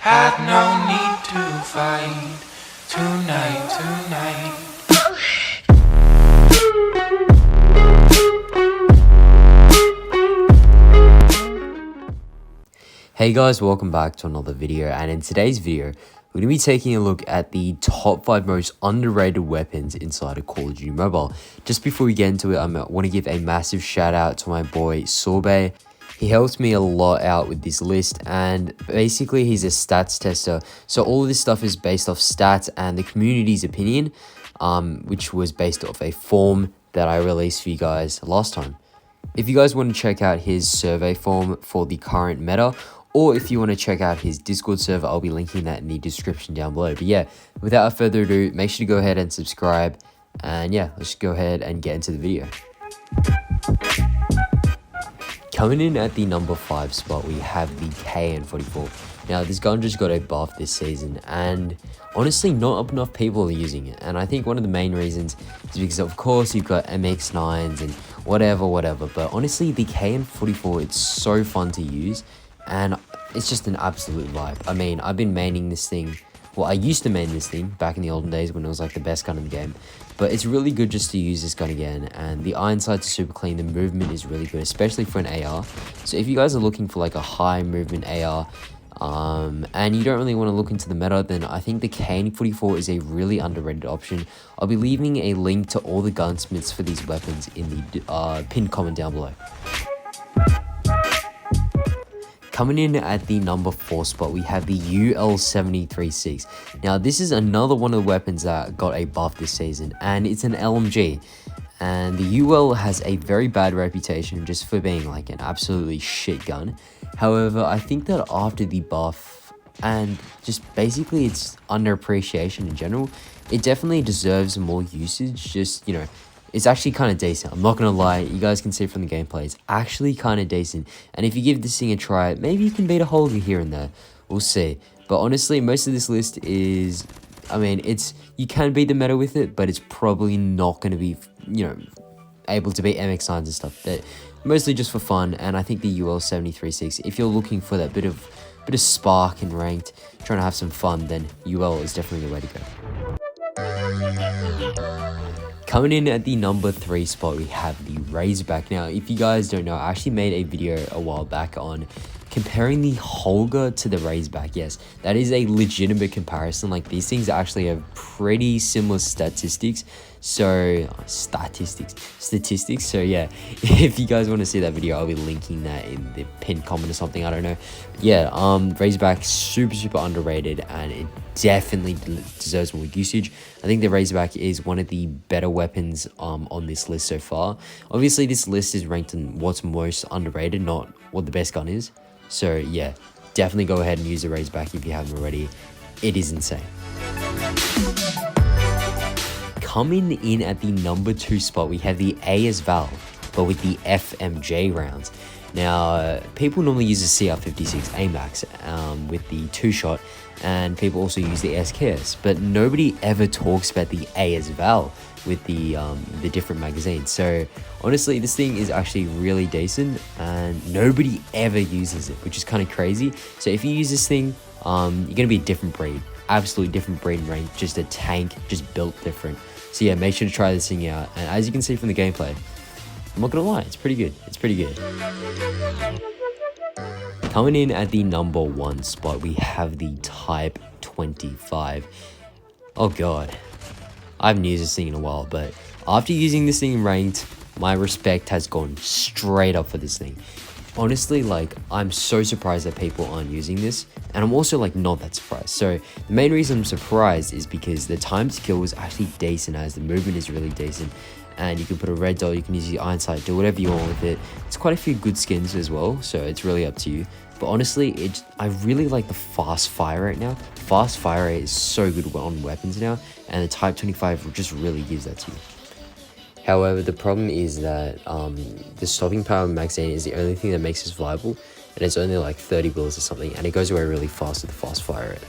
Had no need to fight tonight. Hey guys, welcome back to another video, and in today's video we're going to be taking a look at the top 5 most underrated weapons inside of Call of Duty Mobile. Just before we get into it, I want to give a massive shout out to my boy Sorbet. He helped me a lot out with this list, and basically he's a stats tester, so all of this stuff is based off stats and the community's opinion, which was based off a form that I released for you guys last time. If you guys want to check out his survey form for the current meta, or if you want to check out his Discord server, I'll be linking that in the description down below. But yeah, without further ado, make sure to go ahead and subscribe. And yeah, let's go ahead and get into the video. Coming in at the number 5 spot, we have the KN44. Now, this gun just got a buff this season, and honestly, not enough people are using it. And I think one of the main reasons is because, of course, you've got MX9s and whatever. But honestly, the KN44, it's so fun to use, and it's just an absolute vibe. I mean, I've been maining this thing. Well, I used to main this thing back in the olden days when it was like the best gun in the game. But it's really good just to use this gun again, and the iron sights are super clean. The movement is really good, especially for an AR. So if you guys are looking for like a high movement AR, and you don't really want to look into the meta, then I think the KN44 is a really underrated option. I'll be leaving a link to all the gunsmiths for these weapons in the pinned comment down below. Coming in at the number 4 spot, we have the UL-73-6. Now, this is another one of the weapons that got a buff this season, and it's an LMG. And the UL has a very bad reputation just for being like an absolutely shit gun. However, I think that after the buff and just basically its underappreciation in general, it definitely deserves more usage. Just, you know, it's actually kind of decent. I'm not going to lie. You guys can see from the gameplay, it's actually kind of decent. And if you give this thing a try, maybe you can beat a Holger here and there. We'll see. But honestly, most of this list is, I mean, you can beat the meta with it, but it's probably not going to be, you know, able to beat MX9s and stuff. But mostly just for fun. And I think the UL-73-6, if you're looking for that bit of spark in ranked, trying to have some fun, then UL is definitely the way to go. Coming in at the number 3 spot, we have the Razorback. Now, if you guys don't know, I actually made a video a while back on comparing the Holger to the Razorback. Yes, that is a legitimate comparison. Like, these things actually have pretty similar statistics. So, statistics. So yeah, if you guys want to see that video, I'll be linking that in the pinned comment or something. I don't know. But yeah, Razorback, super underrated, and it definitely deserves more usage. I think the Razorback is one of the better weapons on this list so far. Obviously, this list is ranked in what's most underrated, not what the best gun is. So yeah, definitely go ahead and use the Razorback if you haven't already. It is insane. Coming in at the number 2 spot, we have the ASVAL, but with the FMJ rounds. Now, people normally use the CR56 AMAX with the 2-shot, and people also use the SKS, but nobody ever talks about the ASVAL with the different magazines. So honestly, this thing is actually really decent, and nobody ever uses it, which is kind of crazy. So if you use this thing, you're gonna be a different breed, absolutely different breed in rank, just a tank, just built different. So yeah, make sure to try this thing out. And as you can see from the gameplay, I'm not gonna lie, it's pretty good. Coming in at the number 1 spot, we have the Type 25. Oh god, I haven't used this thing in a while, but after using this thing in ranked, my respect has gone straight up for this thing. Honestly, like, I'm so surprised that people aren't using this, and I'm also like not that surprised. So the main reason I'm surprised is because the time to kill was actually decent, as the movement is really decent, and you can put a red dot, you can use the iron sight, do whatever you want with it. It's quite a few good skins as well, so it's really up to you. But honestly, I really like the fast fire rate now. Fast fire rate is so good on weapons now, and the Type 25 just really gives that to you. However, the problem is that the stopping power magazine is the only thing that makes this viable, and it's only like 30 bullets or something, and it goes away really fast with the fast fire rate.